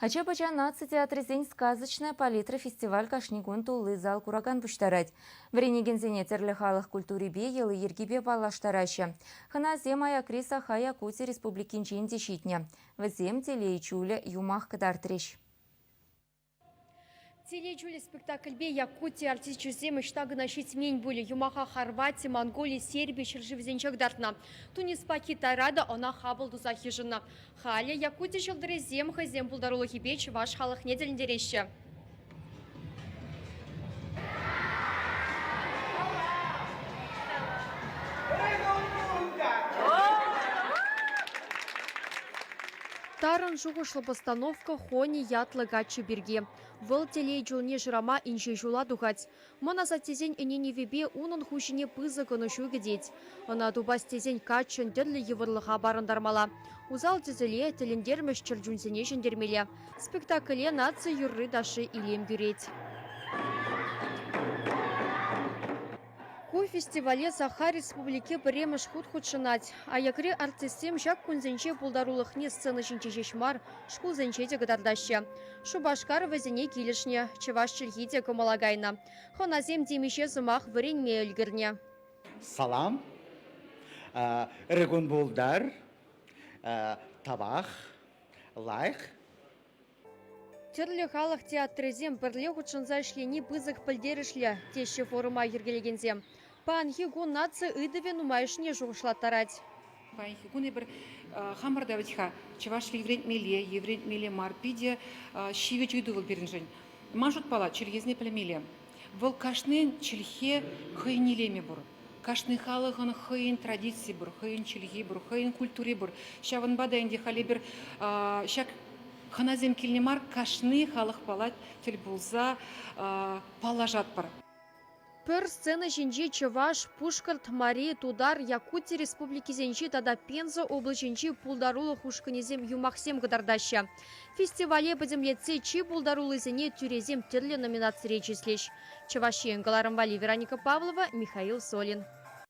Ача-пача наци театрызен сказочная палитра фестиваль кашнигун тулы зал кураган буштарать. Вренегензене терлі халық культурибе елы ергебе балаштараща. Хына зем аякриса хая кути республикинчен дешитне. Візем телейчулі юмах кадартреш. Телечули спектакльбе Якутия артистчузе мыштагы нащить мень были Юмаха, Хорватия, Монголия, Сербия, Шершевзенчак дартна. Тунис пакита рада, она хабал дуза хижина. Халя Якутия шелдыре земха зем пулдарула хибеч ваш халах недель дереща. Таран жугушла постановка хони ятлы гачы берге. Выл телей жулне жырама инше жула дугать. Мона затезень инени вебе унын хушине пызы конушу гедеть. Она дубас тезень качын дерлі евырлыға барындармала. Узал тезеле телендермеш чырджунсене жендермеле. Спектакле нация юрры даши илем гюреть. Ку фестивале Саха республике премеш худшынать. А якре артистем жак кунзенче пулдарулых не сцены шинчешмар, шкул зенчете гадардаща. Шубашкар везене килишне, чеваш чельхите комалагайна. Хоназем демище зымах варень мейлгерне. Салам, регун булдар, табах, лайх. Терлі халық театрызем бірле худшынза шлени пызық пілдерішлі, теші форума ергелегензем. Панхи гун нация ыдыве нумайшне жуғышлаттарать. Панхи гун ебір хамырда ватиха, чеваш еврейт меле марпиде, шиве чуйдувал берінжен. Мажут пала, чергезне племеле. Вол кашнен чельхе хайнилеме бур. Кашны халығын хайын традиции бур, хайын чельхи бур, хайын культуре бур. Шаван бадайынде халебір шак ханазем килнемар кашны халық палат тел булза палажат бар. Пөр сцена жинжи Чеваш, Пушкарт, Мари, Тудар, Якутия республики зенчи тада Пенза облачинчи пулдарулы хушканезем юмахсем гадардаща. Фестивале подемлеце чи пулдарулы зене тюрезем терле номинации числещ. Чеваши Галарамвали, Вероника Павлова, Михаил Солин.